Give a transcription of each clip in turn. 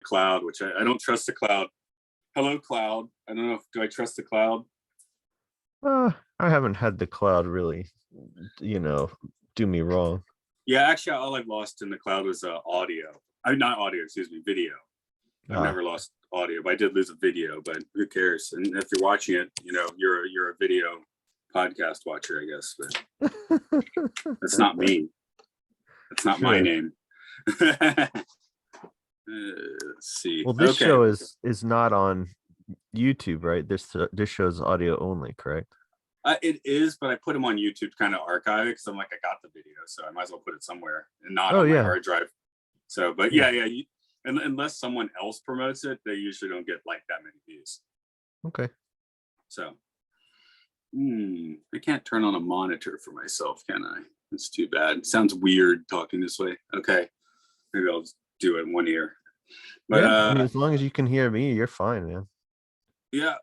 cloud, which I don't trust the cloud. Hello, cloud. I don't know do I trust the cloud? I haven't had the cloud really, do me wrong. Yeah, actually, all I've lost in the cloud was audio. Not audio, excuse me, video. I've never lost audio, but I did lose a video. But who cares? And if you're watching it, you're a video podcast watcher, I guess. But that's not me. That's not my name. Let's see. Well, this show is not on YouTube, right? This show's audio only, correct? It is, but I put them on YouTube to kind of archive it because I'm like, I got the video, so I might as well put it somewhere and not on my hard drive. So, but yeah. And unless someone else promotes it, they usually don't get like that many views. Okay. So, I can't turn on a monitor for myself, can I? It's too bad. It sounds weird talking this way. Okay, maybe I'll just do it in one ear. But as long as you can hear me, you're fine, man. Yeah.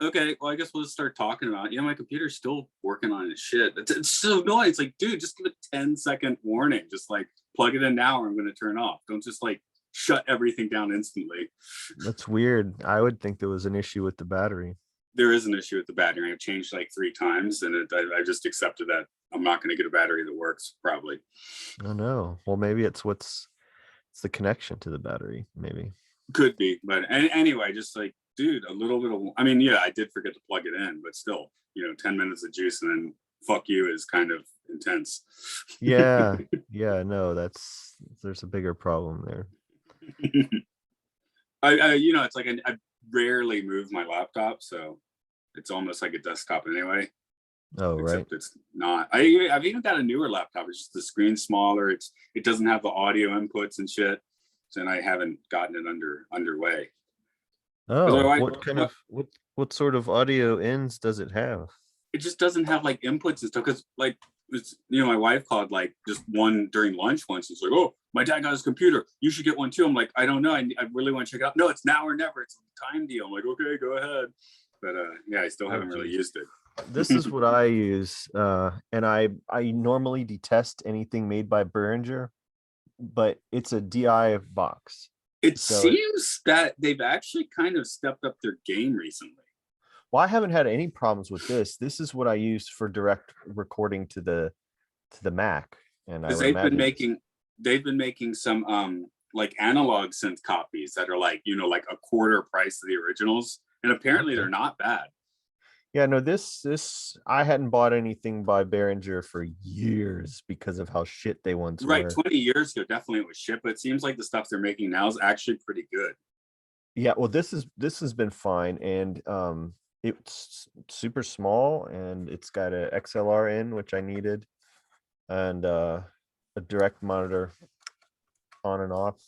Okay, well, I guess we'll just start talking about it. My computer's still working on its shit. It's so annoying. It's like, dude, just give a 10-second warning. Just like plug it in now or I'm going to turn off. Don't just like shut everything down instantly. That's weird. I would think there was an issue with the battery. There is an issue with the battery. I've changed like 3 times and I just accepted that I'm not going to get a battery that works probably. Oh, no. Well, maybe it's the connection to the battery, maybe. Could be. But anyway, just like, dude, a little bit of, I did forget to plug it in, but still, 10 minutes of juice and then fuck you is kind of intense. Yeah. No, there's a bigger problem there. It's like I rarely move my laptop, so it's almost like a desktop anyway. Oh, except right. It's not. I've even got a newer laptop. It's just the screen's smaller. It doesn't have the audio inputs and shit, and I haven't gotten it underway. Oh, what sort of audio ins does it have? It just doesn't have like inputs and stuff because like my wife called like just one during lunch once. It's like, oh, my dad got his computer. You should get one too. I'm like, I don't know. I really want to check it out. No, it's now or never. It's a time deal. I'm like, okay, go ahead. But I still haven't really used it. This is what I use. And I normally detest anything made by Behringer, but it's a DI box. It seems that they've actually kind of stepped up their game recently. Well, I haven't had any problems with this. This is what I use for direct recording to the Mac, and they've been making some like analog synth copies that are like like a quarter price of the originals, and apparently they're not bad. Yeah, no, this I hadn't bought anything by Behringer for years because of how shit they once were. Right, 20 years ago, definitely it was shit, but it seems like the stuff they're making now is actually pretty good. Yeah, well, this has been fine, and it's super small, and it's got a XLR in, which I needed, and a direct monitor on and off.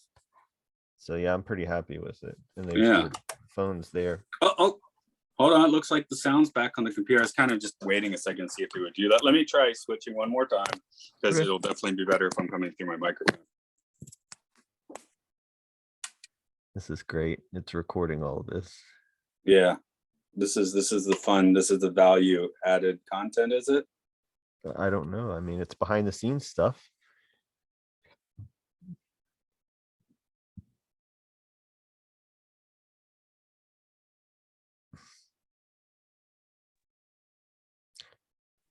So yeah, I'm pretty happy with it. And there's phones there. Oh, hold on. It looks like the sound's back on the computer. I was kind of just waiting a second to see if it would do that. Let me try switching one more time because it'll definitely be better if I'm coming through my microphone. This is great. It's recording all of this. Yeah. This is the fun. This is the value added content, is it? I don't know. I mean, it's behind the scenes stuff.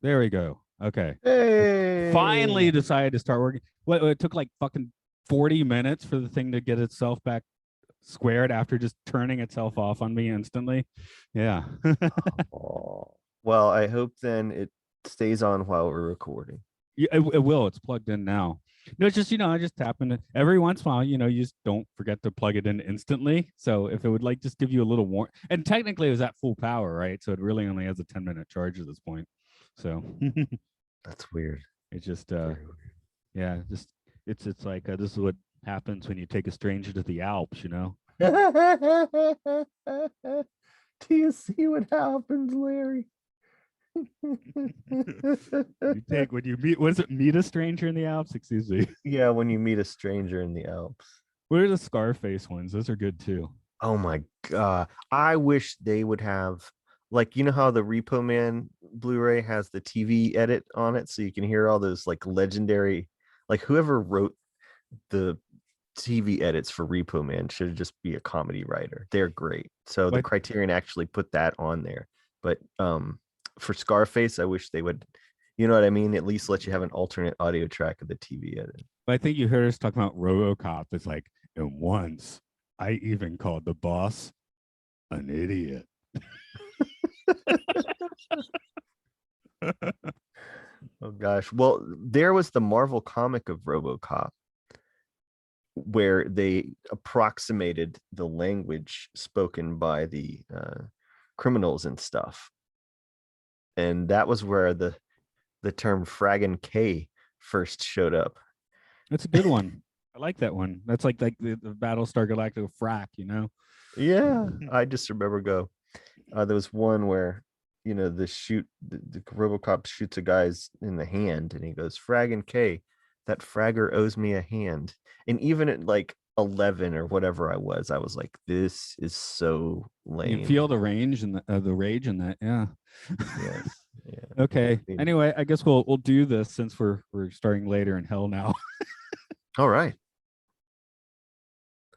There we go. Okay. Hey! Finally decided to start working. It took like fucking 40 minutes for the thing to get itself back squared after just turning itself off on me instantly. Yeah. Well, I hope then it stays on while we're recording. Yeah, it will. It's plugged in now. No, it's just, I just tap in it every once in a while, you just don't forget to plug it in instantly. So if it would like just give you a little warm, and technically it was at full power, right? So it really only has a 10-minute charge at this point. So that's weird. It's just yeah, just it's like this is what happens when you take a stranger to the Alps, Do you see what happens, Larry? You take when you meet a stranger in the Alps? Excuse me. Yeah, when you meet a stranger in the Alps. What are the Scarface ones? Those are good too. Oh my god. I wish they would have, like, how the Repo Man Blu-ray has the TV edit on it, so you can hear all those like legendary, like whoever wrote the TV edits for Repo Man should just be a comedy writer. They're great. So the But Criterion actually put that on there. But for Scarface, I wish they would, you know what I mean? At least let you have an alternate audio track of the TV edit. I think you heard us talking about RoboCop. It's like, and once I even called the boss an idiot. Oh gosh. Well, there was the Marvel comic of RoboCop where they approximated the language spoken by the criminals and stuff. And that was where the term fraggin' K first showed up. That's a good one. I like that one. That's like the Battlestar Galactica frack, you know? Yeah, I just remember there was one where the RoboCop shoots a guy's in the hand and he goes, fraggin' K, that fragger owes me a hand. And even at like 11 or whatever I was like, this is so lame. You feel the range and the rage in that. Yeah. Yes. Yeah. Okay. Anyway, I guess we'll do this since we're starting later in hell now. All right.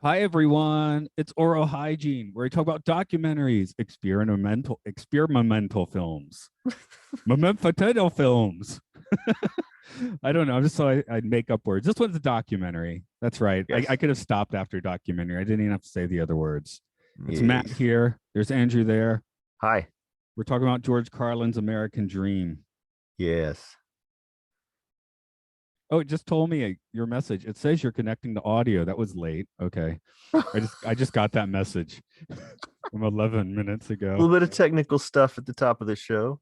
Hi everyone, it's Aural Hygiene, where we talk about documentaries, experimental films, memento films. I don't know. I'm just so I'd make up words. This one's a documentary. That's right. Yes. I could have stopped after documentary. I didn't even have to say the other words. It's Yes. Matt here. There's Andrew there. Hi. We're talking about George Carlin's American Dream. Yes. Oh, it just told me your message. It says you're connecting to audio. That was late. Okay. I just got that message from 11 minutes ago. A little bit of technical stuff at the top of the show.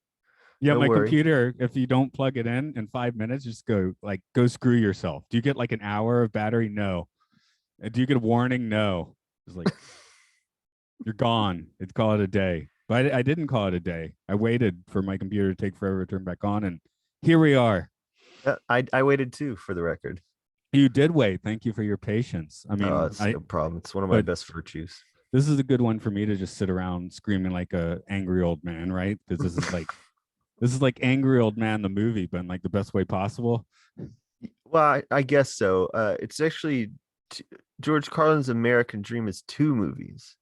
Yeah, Don't my worry. computer, if you don't plug it in 5 minutes, just go screw yourself. Do you get like an hour of battery? No. Do you get a warning? No. It's like you're gone. It's call it a day. But I didn't call it a day. I waited for my computer to take forever to turn back on, and here we are. I waited too, for the record. You did wait. Thank you for your patience. I mean, It's no problem. It's one of my best virtues. This is a good one for me to just sit around screaming like a angry old man, right? Because this is like Angry Old Man the movie, but in like the best way possible. Well, I guess so. It's actually George Carlin's American Dream is 2 movies.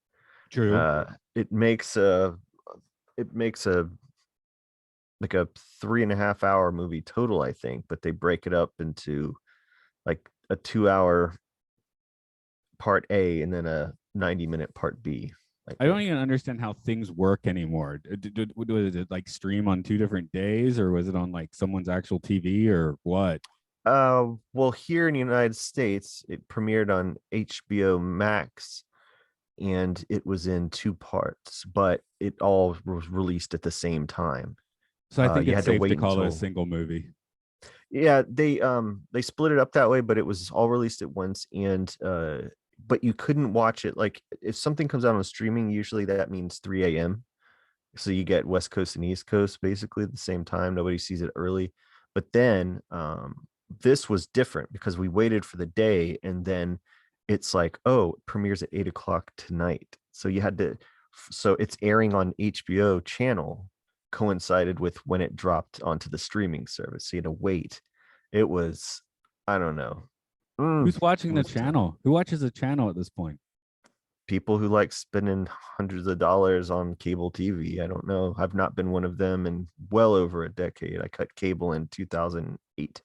True. It makes a like a 3.5 hour movie total, I think, but they break it up into like a 2-hour part A and then a 90-minute part B. I don't even understand how things work anymore. Was it like stream on 2 different days, or was it on like someone's actual TV, or what? Well, here in the United States, it premiered on HBO Max, and it was in 2 parts, but it all was released at the same time. So I think you it's had to safe to wait call it a until- single movie. Yeah, they split it up that way, but it was all released at once, and but you couldn't watch it. Like if something comes out on streaming, usually that means 3 a.m. So you get West Coast and East Coast basically at the same time. Nobody sees it early. But then this was different because we waited for the day, and then it's like, oh, it premieres at 8 o'clock tonight. So you had to, so it's airing on HBO channel, coincided with when it dropped onto the streaming service. So you had to wait. It was, I don't know. Who's watching the was tough. channel? Who watches the channel at this point? People who like spending hundreds of dollars on cable TV. I don't know. I've not been one of them in well over a decade. I cut cable in 2008.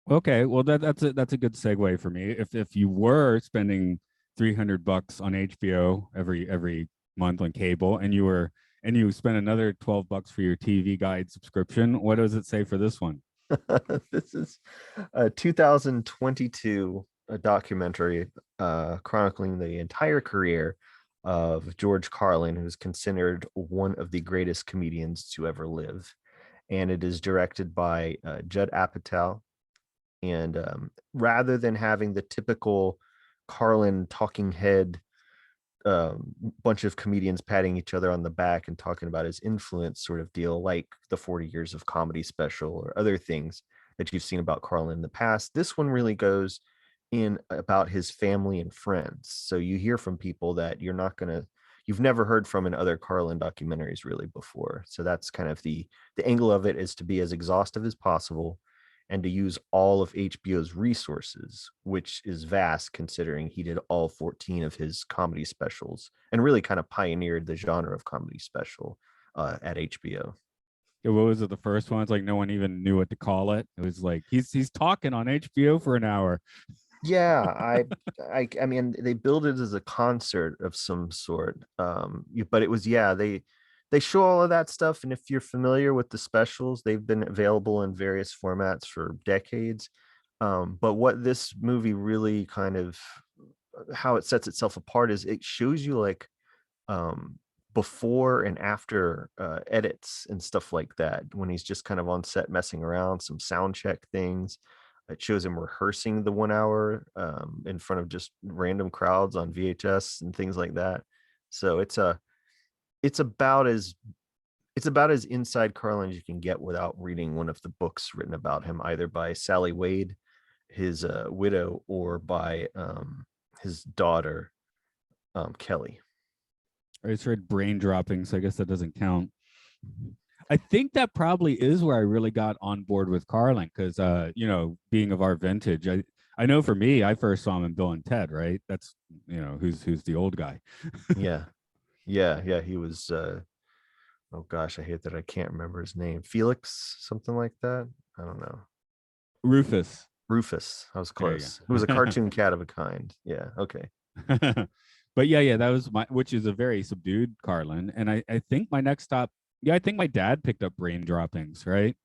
Okay, well that's a good segue for me. If you were spending $300 on HBO every month on cable, and you spent another $12 for your TV Guide subscription, what does it say for this one? This is a 2022 documentary chronicling the entire career of George Carlin, who's considered one of the greatest comedians to ever live. And it is directed by Judd Apatow. And rather than having the typical Carlin talking head, bunch of comedians patting each other on the back and talking about his influence sort of deal, like the 40 Years of Comedy special or other things that you've seen about Carlin in the past, this one really goes in about his family and friends. So you hear from people that you've never heard from in other Carlin documentaries really before. So that's kind of the angle of it, is to be as exhaustive as possible and to use all of HBO's resources, which is vast considering he did all 14 of his comedy specials and really kind of pioneered the genre of comedy special at HBO. Yeah, what was it? The first one? It's like no one even knew what to call it. It was like he's talking on HBO for an hour. Yeah, I mean, they build it as a concert of some sort. But it was, yeah, they show all of that stuff, and if you're familiar with the specials, they've been available in various formats for decades. But what this movie really kind of how it sets itself apart is it shows you like um before and after edits and stuff like that, when he's just kind of on set messing around, some sound check things. It shows him rehearsing the 1 hour in front of just random crowds on VHS and things like that. So it's about as inside Carlin as you can get without reading one of the books written about him, either by Sally Wade, his widow, or by his daughter, Kelly. I just read brain dropping, so I guess that doesn't count. I think that probably is where I really got on board with Carlin, because you know, being of our vintage, I know for me, I first saw him in Bill and Ted, right? That's, you know, who's the old guy. Yeah. Yeah. He was oh gosh, I hate that I can't remember his name. Felix, something like that. I don't know. Rufus. I was There you close. go. It was a cartoon cat of a kind. Yeah. Okay. But yeah, that was which is a very subdued Carlin. And I think my next stop, I think my dad picked up brain droppings, right?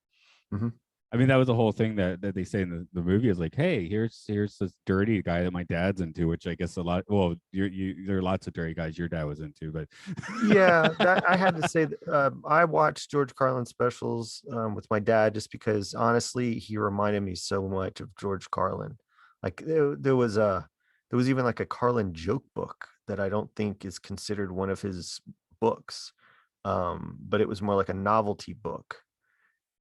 Mhm. I mean, that was the whole thing that they say in the movie is like, hey, here's this dirty guy that my dad's into, which I guess a lot. Well, there are lots of dirty guys your dad was into, but Yeah, that I had to say that I watched George Carlin specials with my dad just because honestly he reminded me so much of George Carlin. Like there was even like a Carlin joke book that I don't think is considered one of his books, but it was more like a novelty book.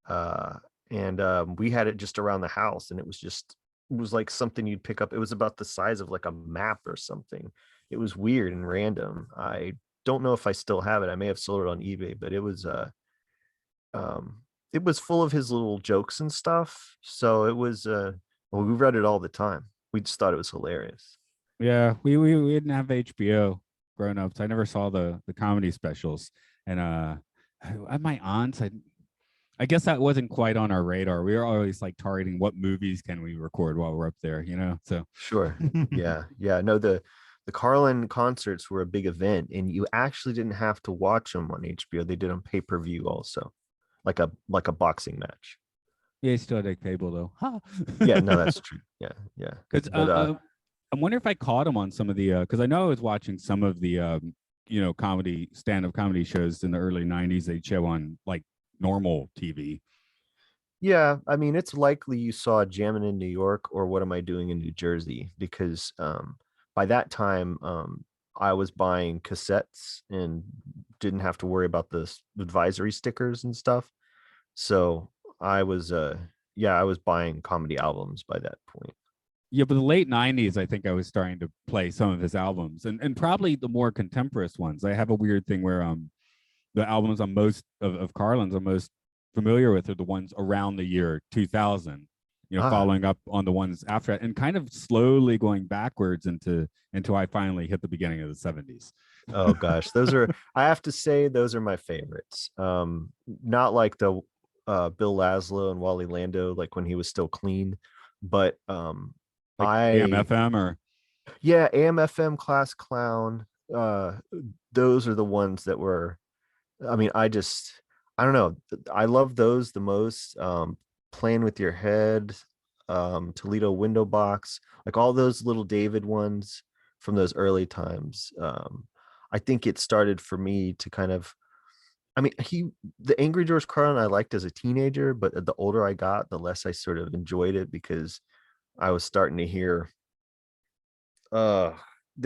Uh, and we had it just around the house, and it was like something you'd pick up. It was about the size of like a map or something. It was weird and random. I don't know if I still have it. I may have sold it on eBay, but it was full of his little jokes and stuff. So it was well, we read it all the time. We just thought it was hilarious. yeah, we didn't have HBO growing up, so I never saw the comedy specials. And at my aunt's, I guess that wasn't quite on our radar. We were always like targeting what movies can we record while we're up there, you know? So Sure. Yeah. No, the Carlin concerts were a big event, and you actually didn't have to watch them on HBO. They did on pay-per-view also, like a boxing match. yeah, he still had a cable though. Huh. Yeah, no, that's true. Yeah. Because But I'm wondering if I caught him on some of the because I know I was watching some of the you know, stand-up comedy shows in the early '90s. They'd show on like normal TV. yeah, I mean, it's likely you saw Jammin' in New York or What Am I Doing in New Jersey, because by that time I was buying cassettes and didn't have to worry about the advisory stickers and stuff. So I was I was buying comedy albums by that point. Yeah, but the late '90s, I think I was starting to play some of his albums, and probably the more contemporaneous ones. I have a weird thing where the albums I'm most of Carlin's I'm most familiar with are the ones around the year 2000. You know, following up on the ones after it, and kind of slowly going backwards until I finally hit the beginning of the '70s. Oh gosh, those are, I have to say, those are my favorites. Not like the Bill Laszlo and Wally Lando, like when he was still clean, but Like AM/FM or yeah, AM/FM, Class Clown. Those are the ones that were, I mean, I don't know. I love those the most. Playing with Your Head, Toledo Window Box, like all those little David ones from those early times. I think it started for me to kind of, I mean, the Angry George Carlin I liked as a teenager, but the older I got, the less I sort of enjoyed it, because I was starting to hear there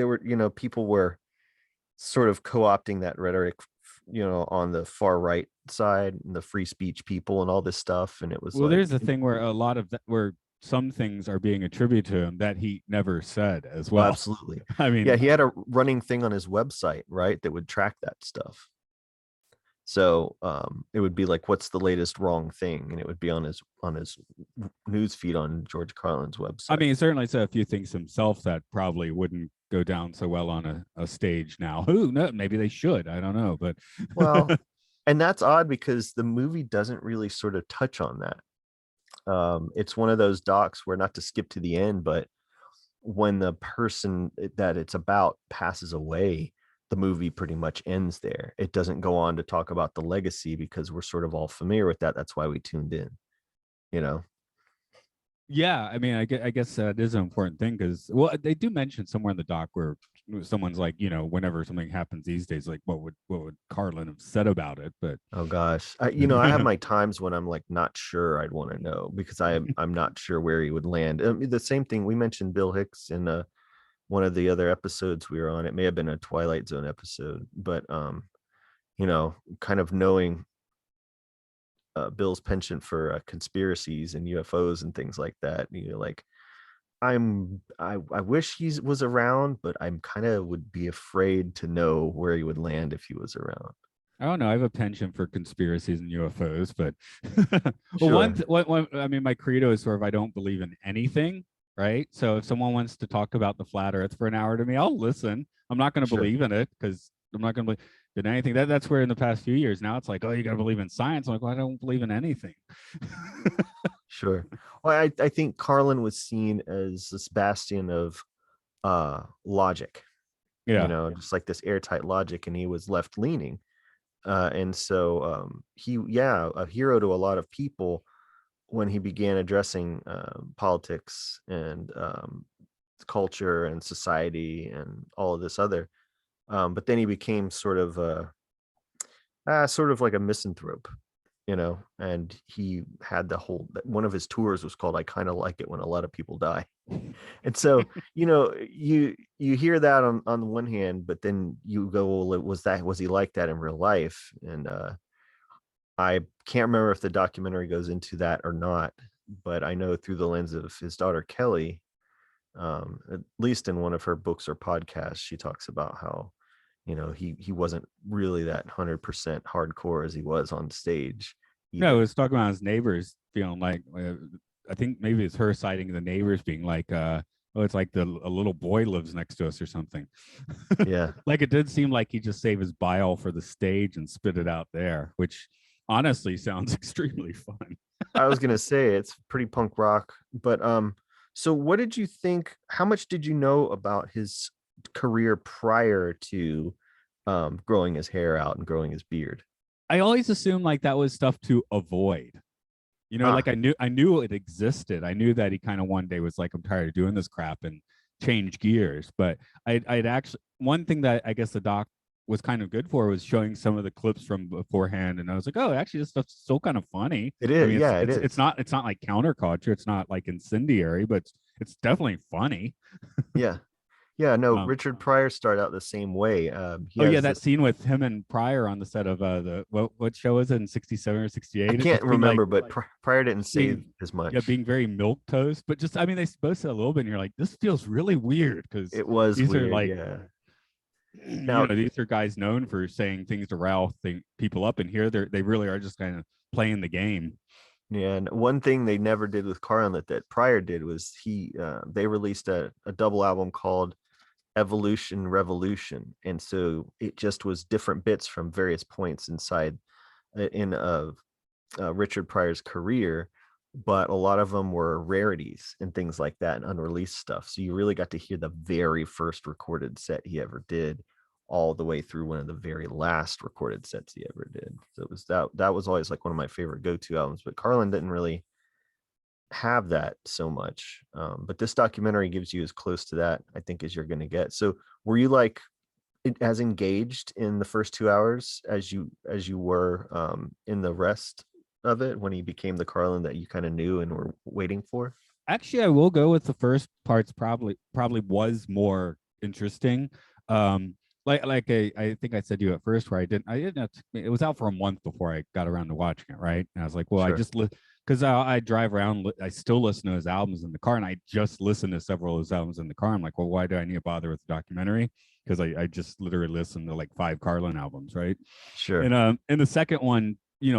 were, people were sort of co-opting that rhetoric, on the far right side, and the free speech people and all this stuff. And it was well, like, there's the thing where a lot of that, where some things are being attributed to him that he never said as oh, well. absolutely. I mean, Yeah, he had a running thing on his website, right, that would track that stuff. So it would be like, what's the latest wrong thing? And it would be on his news feed on George Carlin's website. I mean, he certainly said a few things himself that probably wouldn't go down so well on a stage now. Who knows? Maybe they should. I don't know. But well, and that's odd because the movie doesn't really sort of touch on that. It's one of those docs where, not to skip to the end, but when the person that it's about passes away, the movie pretty much ends there. It doesn't go on to talk about the legacy because we're sort of all familiar with that. That's why we tuned in, you know? yeah, I mean, I guess it is an important thing because, well, they do mention somewhere in the doc where someone's like, whenever something happens these days, like what would Carlin have said about it? But Oh gosh, I have my times when I'm like not sure. I'd want to know because I'm not sure where he would land. I mean, the same thing we mentioned Bill Hicks in one of the other episodes we were on. It may have been a Twilight Zone episode, but kind of knowing Bill's penchant for conspiracies and UFOs and things like that. Like I wish he was around, but I'm kind of would be afraid to know where he would land if he was around. I don't know. I have a penchant for conspiracies and UFOs, but Sure. one, I mean, my credo is sort of I don't believe in anything, right? So if someone wants to talk about the flat Earth for an hour to me, I'll listen. I'm not going to Sure. believe in it because I'm not going to believe in anything. That's where in the past few years now it's like, oh, you got to believe in science. I'm like, well, I don't believe in anything. Sure. Well, I think Carlin was seen as this bastion of logic, Yeah. just like this airtight logic, and he was left leaning. And so a hero to a lot of people when he began addressing politics and culture and society and all of this other. But then he became sort of like a misanthrope, and he had one of his tours was called "I Kind of Like It When a Lot of People Die." And so, you hear that on the one hand, but then you go, well, was he like that in real life? And I can't remember if the documentary goes into that or not, but I know through the lens of his daughter Kelly, at least in one of her books or podcasts, she talks about how he wasn't really that 100% hardcore as he was on stage No, I either. was talking about his neighbors feeling like, I think maybe it's her citing the neighbors being like, oh, it's like a little boy lives next to us or something. Yeah. Like it did seem like he just saved his bile for the stage and spit it out there, which honestly sounds extremely fun. I was gonna say it's pretty punk rock, but so what did you think? How much did you know about his career prior to growing his hair out and growing his beard? I always assumed like that was stuff to avoid. Like Ah, I knew it existed. I knew that he kind of one day was like, I'm tired of doing this crap and change gears. But I'd actually, one thing that I guess the doc was kind of good for was showing some of the clips from beforehand. And I was like, oh, actually this stuff's still kind of funny. it I is. mean, Yeah, it is. it's not like counterculture. It's not like incendiary, but it's definitely funny. Yeah. Yeah, no, Um, Richard Pryor started out the same way. He oh yeah, has that this, scene with him and Pryor on the set of the what show was it in '67 or I '68? can't Just being remember, but Pryor didn't say being as yeah, much. being very milk toast, but just I mean they both said a little bit, and you're like, this feels really weird because It was these are weird, like yeah. Now, these are guys known for saying things to rile people up, and here they really are just kind of playing the game. yeah, and one thing they never did with Carlin that Pryor did was they released a double album called Evolution Revolution, and so it just was different bits from various points inside in Richard Pryor's career, but a lot of them were rarities and things like that and unreleased stuff. So you really got to hear the very first recorded set he ever did, all the way through one of the very last recorded sets he ever did. So it was that was always like one of my favorite go-to albums. But Carlin didn't really have that so much. But this documentary gives you as close to that, I think, as you're going to get. So were you like as engaged in the first 2 hours as you were in the rest of it when he became the Carlin that you kind of knew and were waiting for? Actually, I will go with the first parts. Probably was more interesting. Like I think I said to you at first where I didn't have to, it was out for a month before I got around to watching it, right? And I was like, well, I Sure. just because I drive around, I still listen to his albums in the car, and I just listened to several of his albums in the car. I'm like, well, why do I need to bother with the documentary? because I just literally listened to like 5 Carlin albums, right? Sure. And the second one,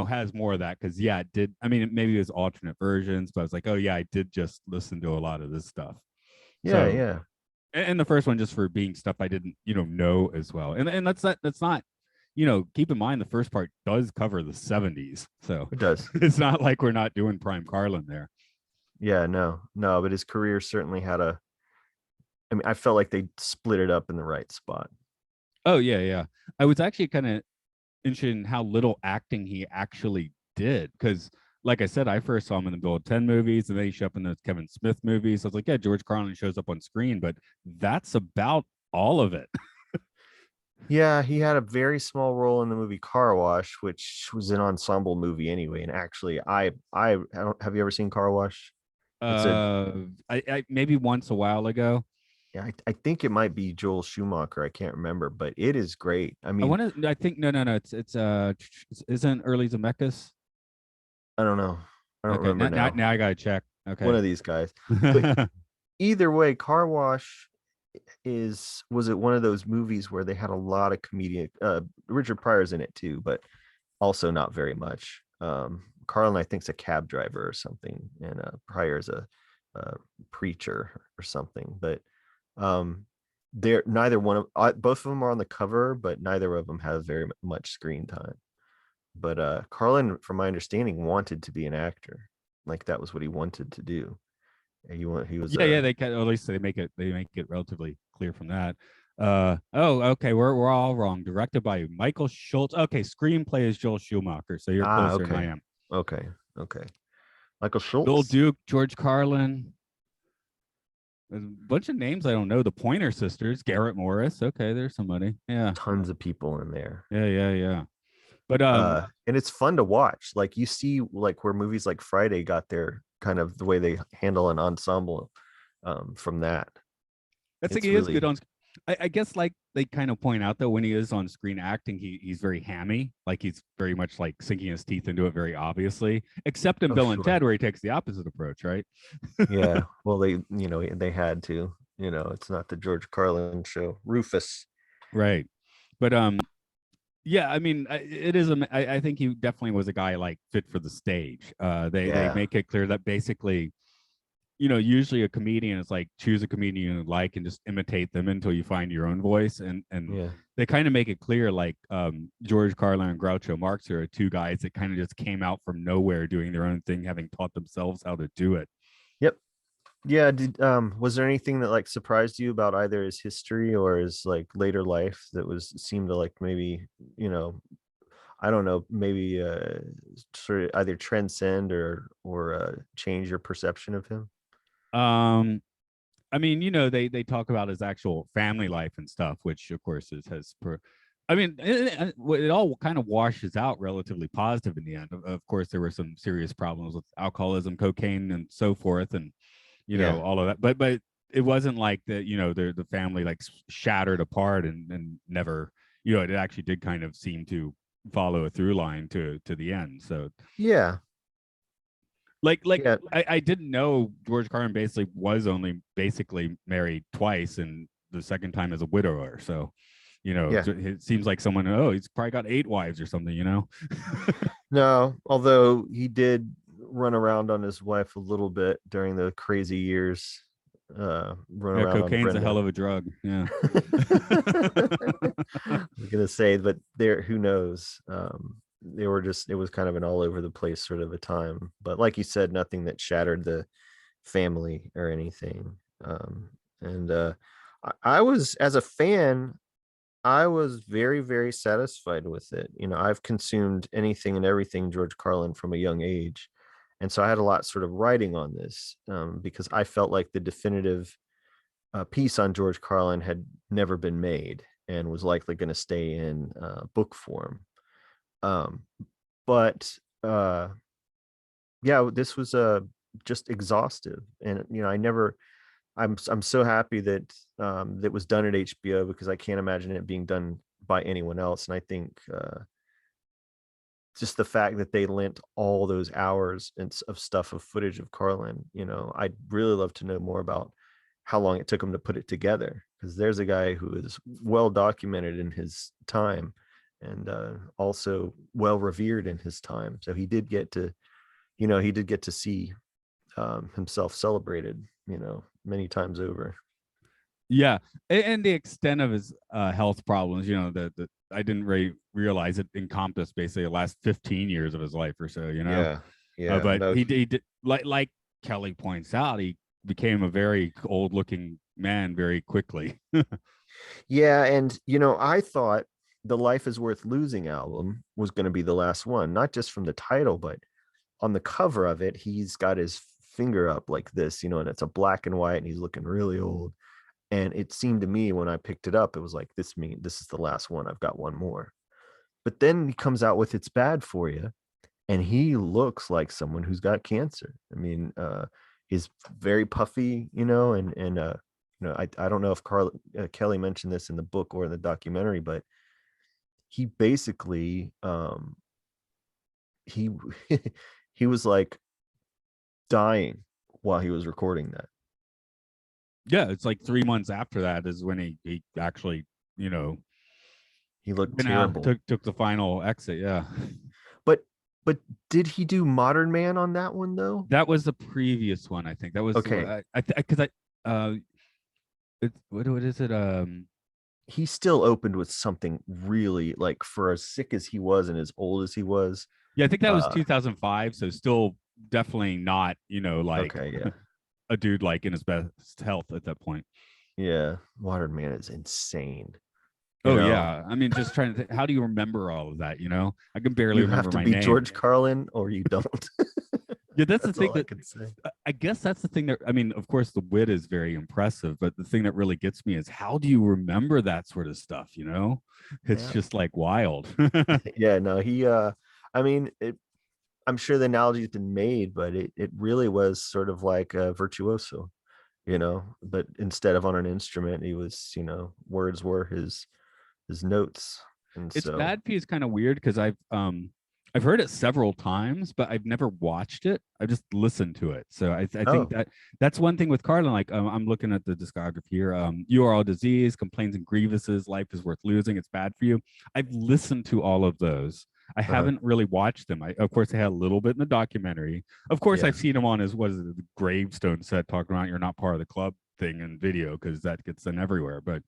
has more of that because it did. I mean, maybe it was alternate versions, but I was like, oh yeah, I did just listen to a lot of this stuff. Yeah, So, yeah. and the first one just for being stuff I didn't, know as well. And that's not, keep in mind the first part does cover the 70s. So It does. it's not like we're not doing prime Carlin there. Yeah, no, but his career certainly had I mean, I felt like they split it up in the right spot. Oh yeah, yeah. I was actually kind of interested in how little acting he actually did because like I said, I first saw him in the Bill 10 movies and then he showed up in those Kevin Smith movies. I was like, yeah, George Carlin shows up on screen, but that's about all of it. Yeah, he had a very small role in the movie Car Wash, which was an ensemble movie anyway. And actually, I don't, have you ever seen Car Wash? It's a I maybe once a while ago. Yeah, I think it might be Joel Schumacher. I can't remember, but it is great. I I mean, want to. I think no. It's isn't Early Zemeckis? I don't know. I don't Okay, remember now. now I gotta check. One Okay. of these guys. But either way, Car Wash was it one of those movies where they had a lot of comedian Richard Pryor's in it too, but also not very much. Carlin, I think, is a cab driver or something, and Pryor's a preacher or something. But they're neither one of both of them are on the cover, but neither of them have very much screen time. But Carlin, from my understanding, wanted to be an actor. Like that was what he wanted to do. He was yeah. They can, or at least they make it relatively clear from that. Okay, we're all wrong. Directed by Michael Schultz. Okay, screenplay is Joel Schumacher, so you're closer than I am. Okay. Michael Schultz. Bill Duke, George Carlin. There's a bunch of names I don't know. The Pointer Sisters, Garrett Morris. Okay, there's somebody. Yeah. Tons of people in there. Yeah. But and it's fun to watch. Like you see, like where movies like Friday got their kind of the way they handle an ensemble from that. I think he is good on. I guess like they kind of point out though when he is on screen acting, he's very hammy. Like he's very much like sinking his teeth into it very obviously. Except in Bill and Ted where he takes the opposite approach, right? Yeah. Well, they had to. It's not the George Carlin show. Rufus. Right. But yeah, I mean, it is. I think he definitely was a guy like fit for the stage. They make it clear that basically, usually a comedian is like choose a comedian you like and just imitate them until you find your own voice. And they kind of make it clear like George Carlin and Groucho Marx are two guys that kind of just came out from nowhere doing their own thing, having taught themselves how to do it. Yep. Yeah. Was there anything that like surprised you about either his history or his like later life that seemed to like maybe, I don't know, maybe sort of either transcend or change your perception of him? I mean, they talk about his actual family life and stuff, which of course I mean, it all kind of washes out relatively positive in the end. Of course, there were some serious problems with alcoholism, cocaine, and so forth, and all of that. But it wasn't like that. The family like shattered apart and never. It actually did kind of seem to follow a through line to the end. So yeah. I didn't know George Carlin was only married twice, and the second time as a widower. So, it seems like someone. Oh, he's probably got 8 wives or something. No, although he did run around on his wife a little bit during the crazy years. Cocaine's a hell of a drug. Yeah. I was gonna say, but who knows? It was kind of an all over the place sort of a time, but like you said, nothing that shattered the family or anything. And I was, as a fan, I was very, very satisfied with it. I've consumed anything and everything George Carlin from a young age. And so I had a lot sort of writing on this because I felt like the definitive piece on George Carlin had never been made and was likely going to stay in book form. But yeah, this was just exhaustive, and I'm so happy that that was done at HBO because I can't imagine it being done by anyone else. And I think just the fact that they lent all those hours of footage of Carlin, I'd really love to know more about how long it took them to put it together. because there's a guy who is well documented in his time, and also well revered in his time. So he did get to, he did get to see himself celebrated, many times over. Yeah, and the extent of his health problems, that I didn't really realize it encompassed basically the last 15 years of his life or so. But no, he did like Kelly points out, he became a very old looking man very quickly. yeah, and I thought the Life is Worth Losing album was going to be the last one, not just from the title, but on the cover of it, he's got his finger up like this, and it's a black and white, and he's looking really old. And it seemed to me when I picked it up, it was like, this is the last one. I've got one more. But then he comes out with It's Bad For You, and he looks like someone who's got cancer. I mean, he's very puffy, I don't know if Kelly mentioned this in the book or in the documentary, but he basically he he was like dying while he was recording that. Yeah, it's like 3 months after that is when he actually, he looked went out, terrible. took the final exit. Yeah. But did he do Modern Man on that one though? That was the previous one, I think. That was okay. What is it? He still opened with something really, like, for as sick as he was and as old as he was. Yeah, I think that was 2005. So still definitely not, okay, yeah. a dude like in his best health at that point. Yeah, Modern Man is insane. Yeah, I mean, just trying to think, how do you remember all of that? I can barely remember my name. You have to be George Carlin or you don't. Yeah, that's the thing all I can say. I guess that's the thing that, I mean, of course the wit is very impressive, but the thing that really gets me is how do you remember that sort of stuff? It's just like wild. Yeah, no, he I mean, I'm sure the analogy's been made, but it really was sort of like a virtuoso, but instead of on an instrument, he was, words were his notes. And It's so Bad for You is kind of weird because I've heard it several times, but I've never watched it. I just listened to it. So I think that's one thing with Carlin. Like I'm looking at the discography here. Aural Disease, Complaints and Grievances, Life is Worth Losing, It's Bad for You. I've listened to all of those. I haven't really watched them. Of course, I had a little bit in the documentary. Of course, I've seen him on his the gravestone set talking about you're not part of the club thing in video because that gets done everywhere. But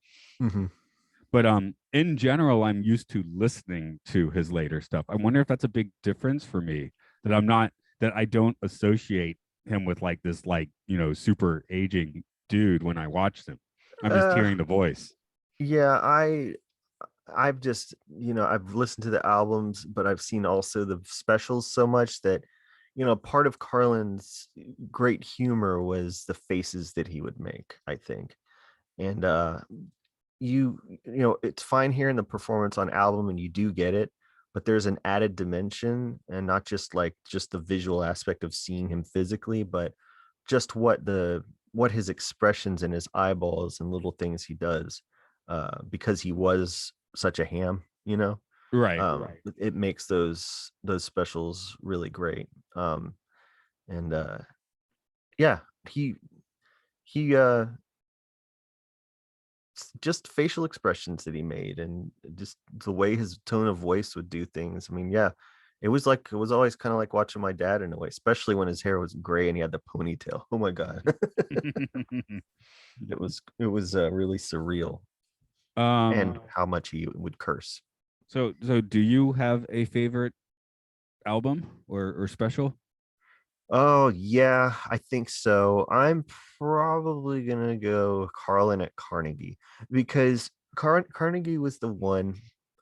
in general, I'm used to listening to his later stuff. I wonder if that's a big difference for me, that I don't associate him with like this, super aging dude when I watch him. I'm just hearing the voice. Yeah, I've just, I've listened to the albums, but I've seen also the specials so much that, part of Carlin's great humor was the faces that he would make, I think. And it's fine here in the performance on album and you do get it, but there's an added dimension, and not just the visual aspect of seeing him physically, but just what his expressions and his eyeballs and little things he does, because he was such a ham, Right. It makes those specials really great. And yeah, he just facial expressions that he made, and just the way his tone of voice would do things. I mean, yeah, it was always kind of like watching my dad in a way, especially when his hair was gray and he had the ponytail. Oh my god. it was really surreal. And how much he would curse. So do you have a favorite album or special? Oh yeah, I think so. I'm probably gonna go Carlin at Carnegie, because Carnegie was the one.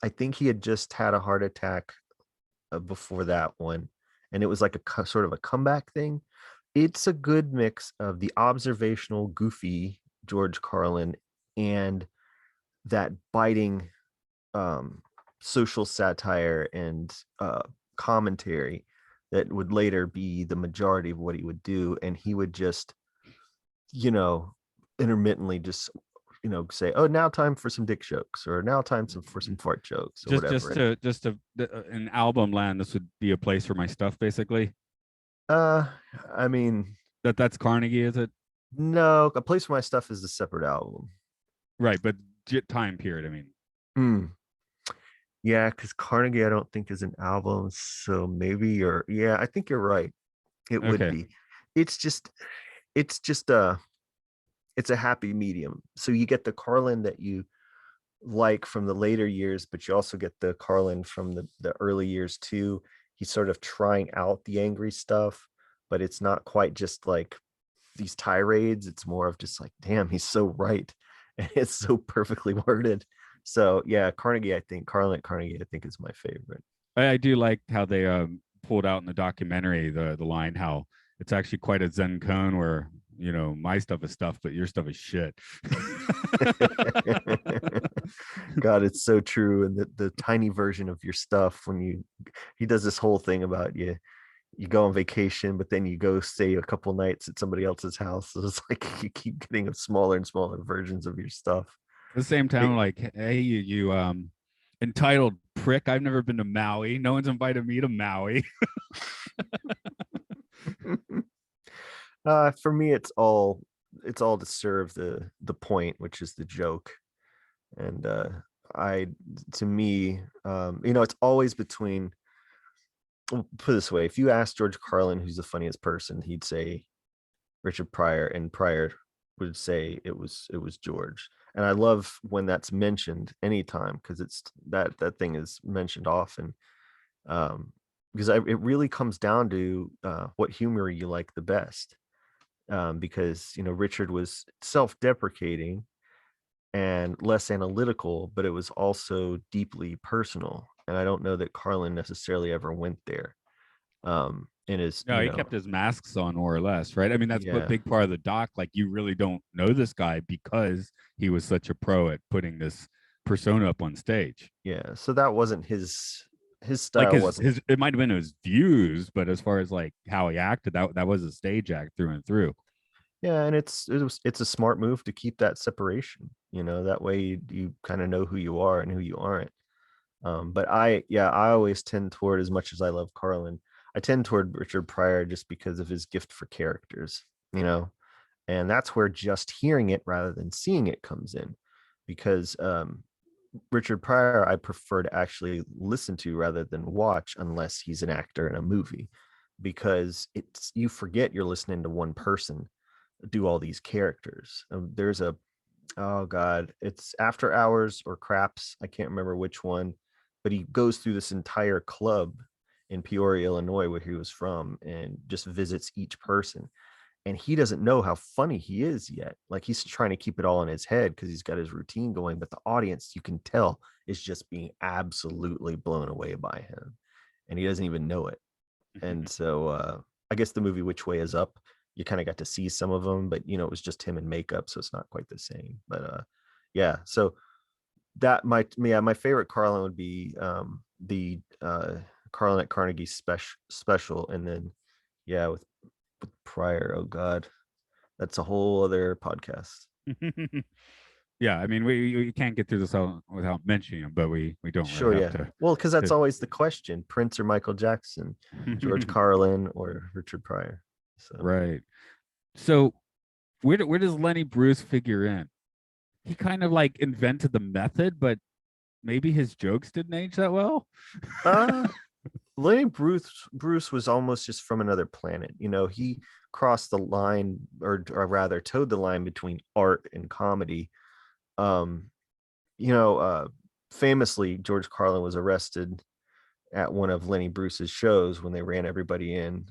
I think he had just had a heart attack before that one, and it was like a sort of a comeback thing. It's a good mix of the observational, goofy George Carlin and that biting social satire and commentary that would later be the majority of what he would do. And he would just, intermittently just, say, oh, now time for some dick jokes, or now time for some fart jokes, or whatever. Just to in album land, this would be a place for my stuff, basically. I mean, that's Carnegie, is it? No, A Place for My Stuff is a separate album. Right, but time period. I mean, Hmm. Yeah, because Carnegie, I don't think is an album. So maybe yeah, I think you're right. It would okay, be. It's just, it's just a, it's a happy medium. So you get the Carlin that you like from the later years, but you also get the Carlin from the early years too. He's sort of trying out the angry stuff, but it's not quite just like these tirades. It's more of just like, damn, he's so right. And it's so perfectly worded. So yeah, Carnegie, I think Carlin at Carnegie, I think is my favorite. I do like how they pulled out in the documentary the line how it's actually quite a Zen cone where my stuff is stuff, but your stuff is shit. God, it's so true. And the tiny version of your stuff when he does this whole thing about you go on vacation, but then you go stay a couple nights at somebody else's house. So it's like you keep getting smaller and smaller versions of your stuff. At the same time, like, hey, you entitled prick, I've never been to Maui. No one's invited me to Maui. For me, it's all to serve the point, which is the joke. And I to me, it's always between, put it this way, if you ask George Carlin who's the funniest person, he'd say Richard Pryor, and Pryor would say it was George. And I love when that's mentioned anytime, because it's that thing is mentioned often. Because it really comes down to what humor you like the best. Because Richard was self-deprecating and less analytical, but it was also deeply personal. And I don't know that Carlin necessarily ever went there. And is No, he kept his masks on more or less, right? I mean, that's a yeah, big part of the doc. Like, you really don't know this guy because he was such a pro at putting this persona up on stage. yeah. So that wasn't his Like style, wasn't. his it might have been his views, but as far as like how he acted, that was a stage act through and through. Yeah, and it's a smart move to keep that separation. That way you kind of know who you are and who you aren't. But I always tend toward, as much as I love Carlin, I tend toward Richard Pryor just because of his gift for characters, and that's where just hearing it rather than seeing it comes in, because Richard Pryor I prefer to actually listen to rather than watch, unless he's an actor in a movie, because you forget you're listening to one person do all these characters. There's a, oh god, it's After Hours or Craps, I can't remember which one, but he goes through this entire club in Peoria, Illinois, where he was from, and just visits each person. And he doesn't know how funny he is yet. Like, he's trying to keep it all in his head because he's got his routine going, but the audience, you can tell, is just being absolutely blown away by him, and he doesn't even know it. And so I guess the movie Which Way Is Up, you kind of got to see some of them, but it was just him in makeup, so it's not quite the same. But yeah, so my favorite Carlin would be the Carlin at Carnegie special, and then yeah, with Pryor, oh god, that's a whole other podcast. Yeah, I mean, we can't get through this without mentioning him, but we don't Sure, really have yeah. to. Well, because that's to- always the question: Prince or Michael Jackson, George Carlin or Richard Pryor. So Right. So where does Lenny Bruce figure in? He kind of like invented the method, but maybe his jokes didn't age that well. uh Lenny Bruce was almost just from another planet. He crossed the line, or rather towed the line between art and comedy. Um, famously, George Carlin was arrested at one of Lenny Bruce's shows when they ran everybody in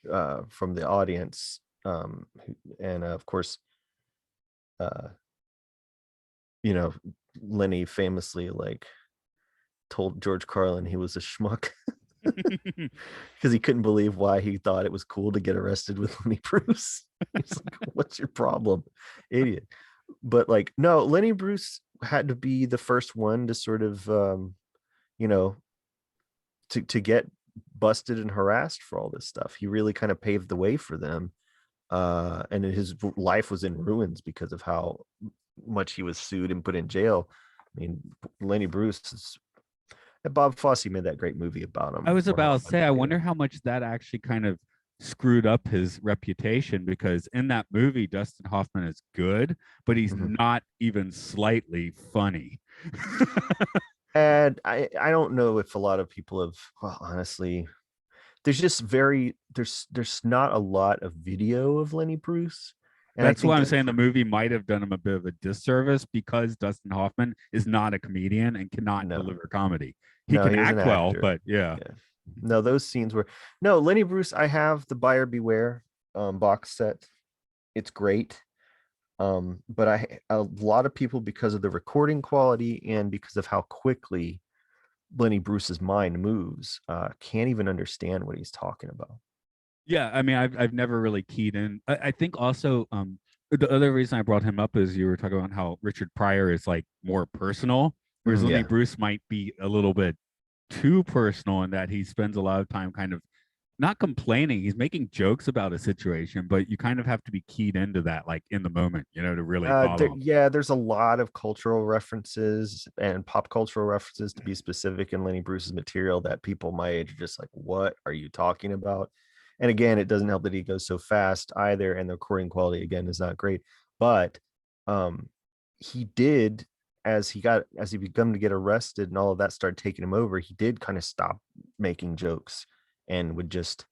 from the audience. And of course, uh, Lenny famously told George Carlin he was a schmuck because he couldn't believe why he thought it was cool to get arrested with Lenny Bruce. He's like, "What's your problem, idiot?" But no, Lenny Bruce had to be the first one to sort of, you know, to get busted and harassed for all this stuff. He really kind of paved the way for them, and his life was in ruins because of how much he was sued and put in jail. I mean, Lenny Bruce is. Bob Fosse made that great movie about him. I was or how about it to went say, I down. wonder how much that actually kind of screwed up his reputation, because in that movie Dustin Hoffman is good, but he's Mhm. not even slightly funny. And I don't know if a lot of people have, well, honestly, there's just there's not a lot of video of Lenny Bruce. And I That's why think I'm that saying the movie might have done him a bit of a disservice, because Dustin Hoffman is not a comedian and cannot no, deliver comedy. He no, can he was an act well, actor. but yeah. Yeah. No, those scenes were no Lenny Bruce. I have the Buyer Beware box set. It's great. But a lot of people, because of the recording quality and because of how quickly Lenny Bruce's mind moves, can't even understand what he's talking about. Yeah, I mean, I've never really keyed in. I think also the other reason I brought him up is you were talking about how Richard Pryor is like more personal, whereas Lenny Yeah. Bruce might be a little bit too personal in that he spends a lot of time kind of not complaining. He's making jokes about a situation, but you kind of have to be keyed into that, like in the moment, to really follow. Yeah, there's a lot of cultural references and pop cultural references, to be specific, in Lenny Bruce's material that people my age are just like, what are you talking about? And again, it doesn't help that he goes so fast either, and the recording quality again is not great. But um, he did, as he begun to get arrested and all of that started taking him over, he did kind of stop making jokes and would just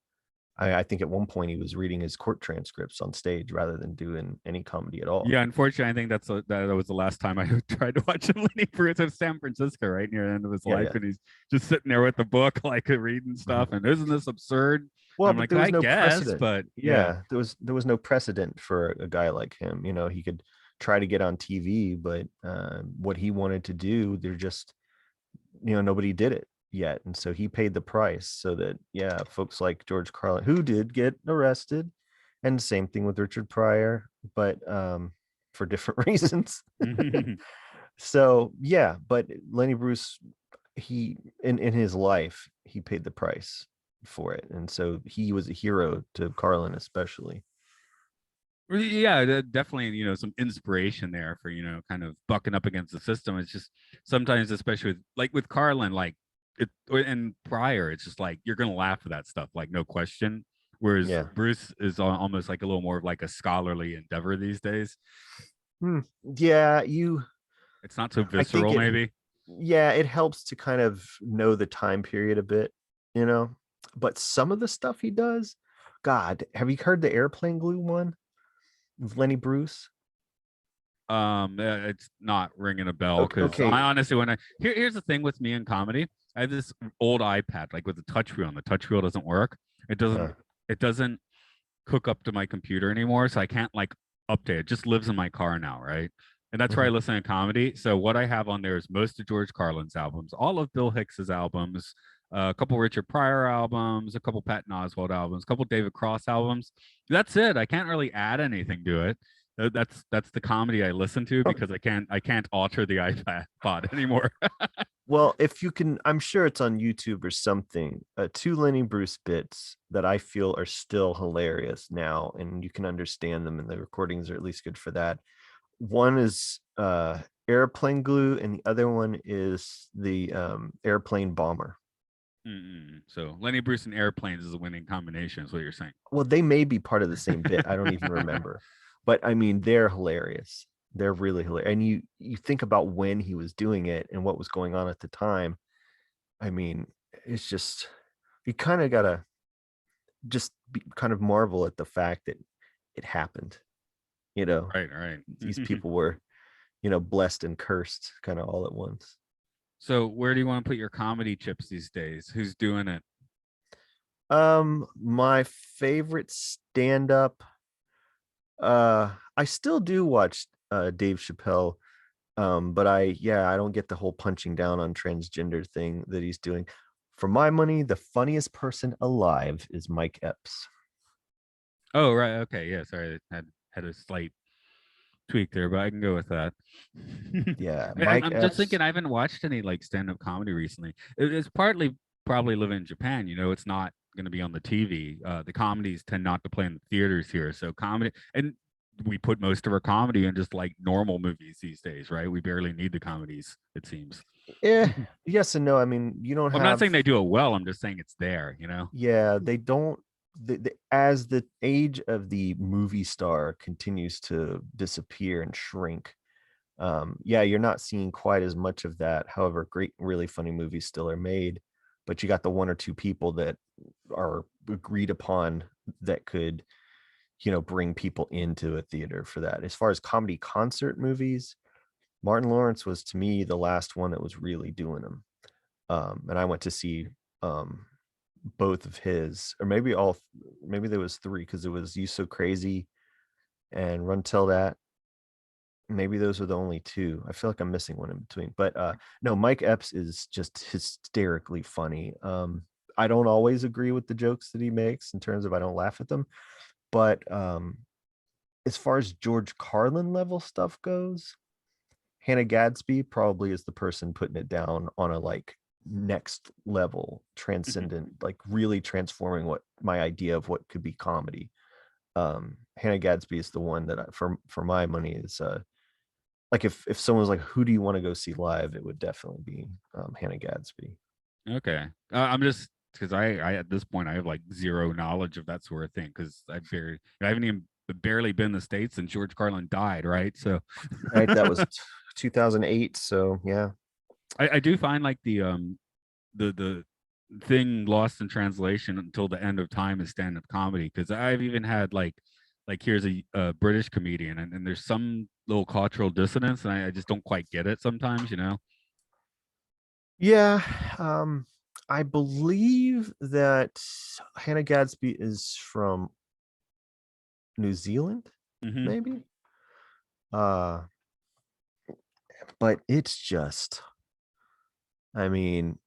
I think at one point he was reading his court transcripts on stage rather than doing any comedy at all. Yeah, unfortunately, I think that was the last time I tried to watch Lenny Bruce of San Francisco, right near the end of his Yeah, life, yeah. and he's just sitting there with the book, like reading Mhm. stuff. And isn't this absurd? Well, I'm but like, there was I no guess, precedent. but yeah. Yeah, there was no precedent for a guy like him. He could try to get on TV, but what he wanted to do, there just nobody did it yet, and so he paid the price so that folks like George Carlin, who did get arrested, and same thing with Richard Pryor, but for different reasons. So yeah, but Lenny Bruce, he in his life, he paid the price for it, and so he was a hero to Carlin especially. Yeah, definitely, some inspiration there for, kind of bucking up against the system. It's just sometimes, especially with Carlin, like and Pryor, it's just like you're gonna laugh at that stuff, like no question. Whereas Yeah. Bruce is almost like a little more of like a scholarly endeavor these days. Yeah, It's not so I think visceral, maybe. it helps to kind of know the time period a bit, you know. But some of the stuff he does, God, have you heard the airplane glue one with Lenny Bruce? It's not ringing a bell, Okay, because okay. I honestly, when here's the thing with me in comedy, I have this old iPad, like with the touch wheel, and the touch wheel doesn't work. It Uh, doesn't. It doesn't hook up to my computer anymore, so I can't like update. It just lives in my car now, right? And that's where I mhm. listen to comedy. So what I have on there is most of George Carlin's albums, all of Bill Hicks's albums, a couple Richard Pryor albums, a couple Patton Oswalt albums, a couple David Cross albums. That's it. I can't really add anything to it. That's the comedy I listen to, Okay. because I can't alter the iPod anymore. Well, if you can, I'm sure it's on YouTube or something. Two Lenny Bruce bits that I feel are still hilarious now, and you can understand them, and the recordings are at least good for that. One is airplane glue, and the other one is the airplane bomber. So Lenny Bruce and airplanes is a winning combination, is what you're saying. Well, they may be part of the same bit. I don't even remember, but I mean, they're hilarious. They're really hilarious. And you think about when he was doing it and what was going on at the time. I mean, it's just you kind of gotta kind of marvel at the fact that it happened. You know, Right, right. these people were blessed and cursed kind of all at once. So where do you want to put your comedy chips these days? Who's doing it? My favorite stand-up, I still do watch Dave Chappelle. But I don't get the whole punching down on transgender thing that he's doing. For my money, the funniest person alive is Mike Epps. Oh, right. Okay. Yeah. Sorry. I had a slight tweak there, but I can go with that. Yeah, I'm, Mike I'm just Epps. thinking, I haven't watched any like stand-up comedy recently. It's partly probably living in Japan. It's not going to be on the TV. The comedies tend not to play in the theaters here. So comedy, and we put most of our comedy in just like normal movies these days, right? We barely need the comedies, it seems. Yes and no. I mean, you don't I'm not have, saying they do it well. I'm just saying it's there. yeah, they don't. as the age of the movie star continues to disappear and shrink, yeah, you're not seeing quite as much of that. However, great, really funny movies still are made, but you got the one or two people that are agreed upon that could, bring people into a theater for that. As far as comedy concert movies, Martin Lawrence was to me the last one that was really doing them. And I went to see both of his, or maybe there was three, because it was You So Crazy and Run Tell That. Maybe those are the only two. I feel like I'm missing one in between. But no, Mike Epps is just hysterically funny. I don't always agree with the jokes that he makes in terms of I don't laugh at them. But as far as George Carlin level stuff goes, Hannah Gadsby probably is the person putting it down on a like next level, transcendent, like really transforming what my idea of what could be comedy. Hannah Gadsby is the one that for my money is like if someone was like, who do you want to go see live, it would definitely be Hannah Gadsby. Okay. I'm just because I at this point I have like zero knowledge of that sort of thing because I haven't even barely been in the States since George Carlin died, right? So Right, that was 2008. So yeah. I do find like the thing lost in translation until the end of time is stand-up comedy, because I've even had like here's a British comedian and there's some little cultural dissonance and I just don't quite get it sometimes, you know. Yeah, I believe that Hannah Gadsby is from New Zealand, Mm-hmm. maybe. Uh, but it's just, I mean,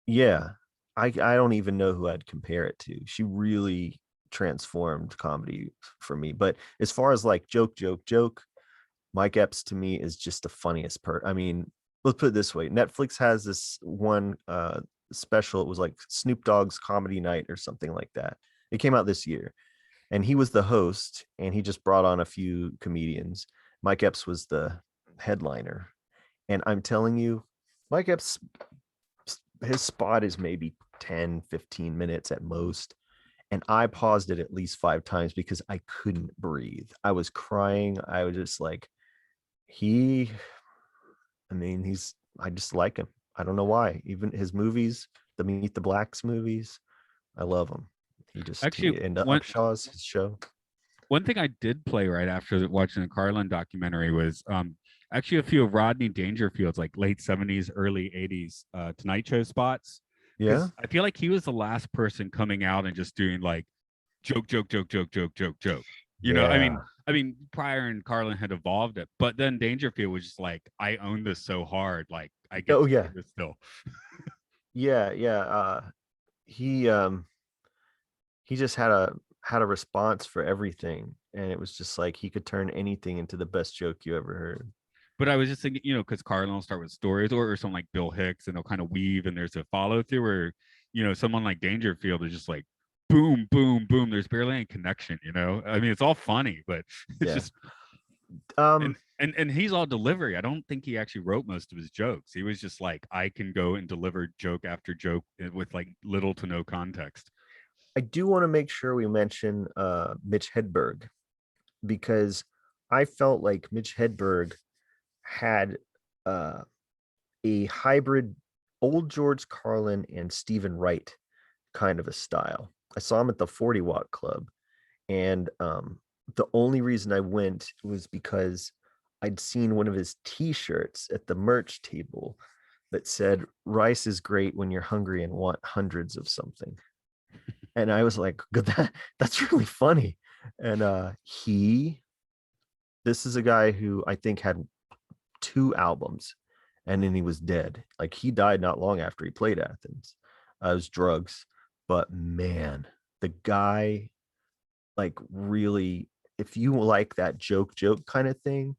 yeah, I don't even know who I'd compare it to. She really transformed comedy for me. But as far as like joke, Mike Epps to me is just the funniest I mean, let's put it this way. Netflix has this one special. It was like Snoop Dogg's Comedy Night or something like that. It came out this year. And he was the host, and he just brought on a few comedians. Mike Epps was the headliner. And I'm telling you, Mike Epps, his spot is maybe 10, 15 minutes at most. And I paused it at least 5 times because I couldn't breathe. I was crying. I was just like, I just like him. I don't know why. Even his movies, the Meet the Blacks movies, I love him. Actually, And the Upshaw's his show. one thing I did play right after watching the Carlin documentary was actually a few of Rodney Dangerfield's like late 70s, early 80s Tonight Show spots. Yeah. Because I feel like he was the last person coming out and just doing like joke. You know, Yeah. I mean, Pryor and Carlin had evolved it, but then Dangerfield was just like, I own this so hard, like I get Oh to yeah. do this still. Yeah. He he just had a response for everything. And it was just like he could turn anything into the best joke you ever heard. But I was just thinking, you know, because Carlin will start with stories or someone like Bill Hicks, and they'll kind of weave, and there's a follow through where, you know, someone like Dangerfield is just like boom, boom, boom. There's barely any connection, you know. I mean, it's all funny, but it's Yeah. just Um and he's all delivery. I don't think he actually wrote most of his jokes. He was just like, I can go and deliver joke after joke with like little to no context. I do want to make sure we mention Mitch Hedberg, because I felt like Mitch Hedberg had uh, a hybrid old George Carlin and Stephen Wright kind of a style. I saw him at the 40 Watt Club, and the only reason I went was because I'd seen one of his T-shirts at the merch table that said "Rice is great when you're hungry and want hundreds of something." And I was like, "Good, that's really funny." And this is a guy who I think had 2 albums, and then he was dead. Like he died not long after he played Athens. It was drugs, but man, the guy, like really, if you like that joke kind of thing,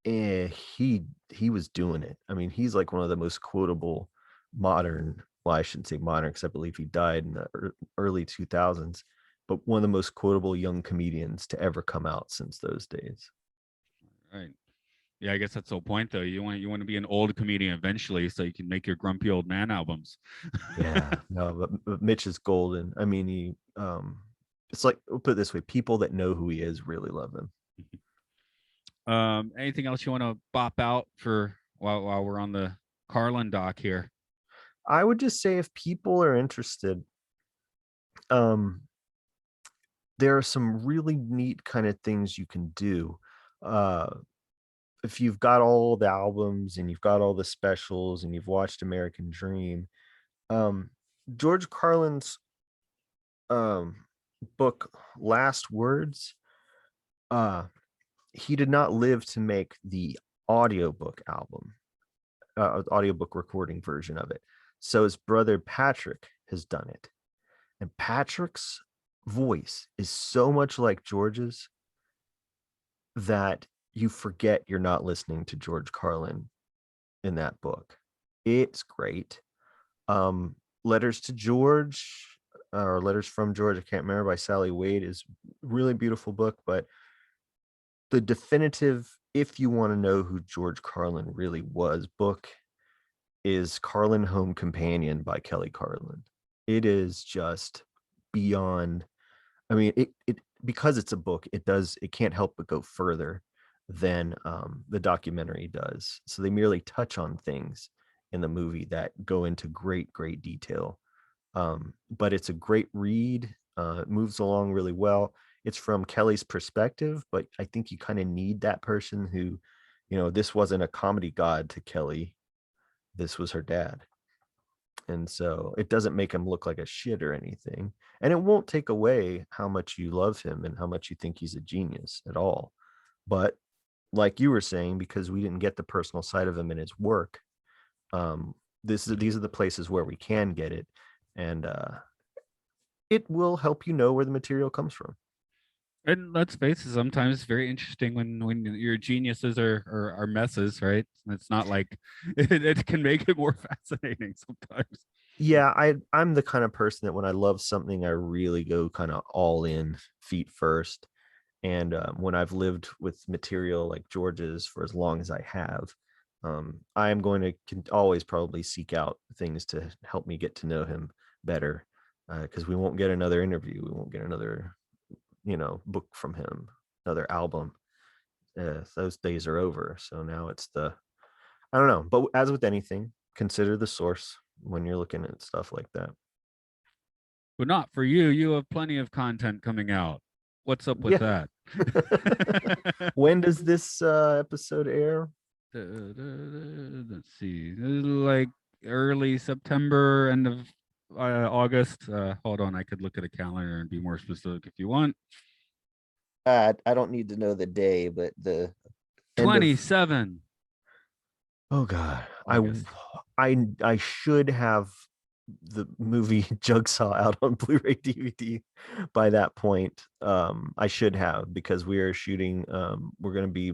he was doing it. I mean, he's like one of the most quotable modern. Well, I shouldn't say modern, because I believe he died in the early 2000s, but one of the most quotable young comedians to ever come out since those days. Right. Yeah, I guess that's the whole point, though. You want to be an old comedian eventually, so you can make your grumpy old man albums. Yeah, no, but Mitch is golden. I mean, it's like, we'll put it this way: people that know who he is really love him. Anything else you want to bop out for while we're on the Carlin doc here? I would just say if people are interested, um, there are some really neat kind of things you can do. If you've got all the albums and you've got all the specials and you've watched American Dream, um, George Carlin's book Last Words, he did not live to make the audiobook album, audiobook recording version of it. So his brother Patrick has done it. And Patrick's voice is so much like George's that you forget you're not listening to George Carlin in that book. It's great. Letters to George, or Letters from George, I can't remember, by Sally Wade, is a really beautiful book. But the definitive, if you want to know who George Carlin really was, book is Carlin Home Companion by Kelly Carlin. It is just beyond. I mean, it because it's a book, it can't help but go further than the documentary does. So they merely touch on things in the movie that go into great detail. But it's a great read. It moves along really well. It's from Kelly's perspective, but I think you kind of need that person who, this wasn't a comedy god to Kelly. This was her dad. And so it doesn't make him look like a shit or anything. And it won't take away how much you love him and how much you think he's a genius at all. But like you were saying, because we didn't get the personal side of him in his work, these are the places where we can get it. And it will help you know where the material comes from. And let's face it, sometimes it's very interesting when your geniuses are messes, right? It's not like it can make it more fascinating sometimes. Yeah, I'm the kind of person that when I love something, I really go kind of all in, feet first. And when I've lived with material like George's for as long as I have, I am going to always probably seek out things to help me get to know him better, because we won't get another interview. We won't get another, book from him, another album. Those days are over. So now it's I don't know. But as with anything, consider the source when you're looking at stuff like that. But not for you. You have plenty of content coming out. What's up with that? When does this episode air? Let's see, like early September, end of August. Hold on, I could look at a calendar and be more specific if you want. I don't need to know the day, but the 27. Oh God, August. I should have the movie Jigsaw out on Blu-ray DVD by that point. I should have, because we are shooting. We're going to be,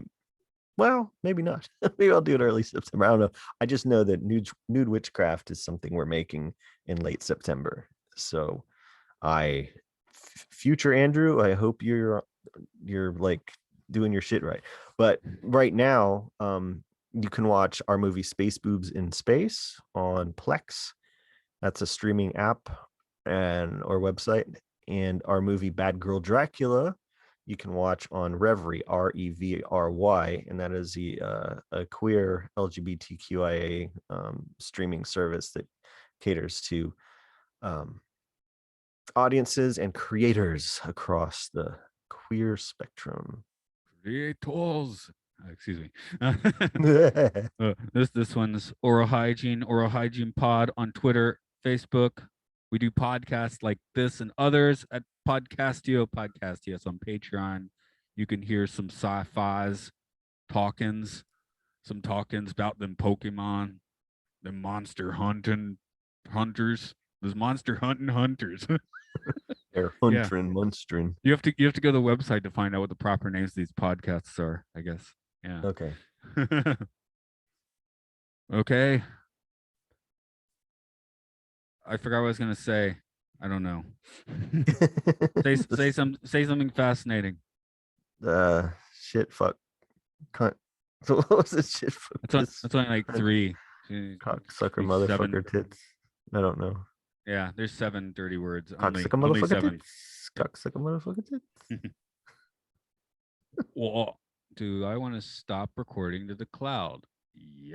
well, maybe not. Maybe I'll do it early September. I don't know. I just know that nude witchcraft is something we're making in late September. So future Andrew, I hope you're like doing your shit right. But right now, you can watch our movie Space Boobs in Space on Plex. That's a streaming app or website. And our movie Bad Girl Dracula, you can watch on Revry, Revry, and that is a queer LGBTQIA streaming service that caters to audiences and creators across the queer spectrum. Creators. Excuse me. This one's Aural Hygiene Pod on Twitter, Facebook. We do podcasts like this and others at Podcastio on Patreon. You can hear some sci-fi's talkings, about them Pokemon, the monster hunting hunters. There's monster hunting hunters. They're huntering, monstering. You have to go to the website to find out what the proper names of these podcasts are, I guess. Yeah. Okay. Okay. I forgot what I was gonna say. I don't know. say something fascinating. Shit, fuck, cunt. So what was this shit? That's only like 3. Cocksucker, There's motherfucker, 7. tits. I don't know. Yeah, there's 7 dirty words. Cocksucker, Only motherfucker, 7. tits. Cocksucker, motherfucker, tits. Well, do I want to stop recording to the cloud? Yeah.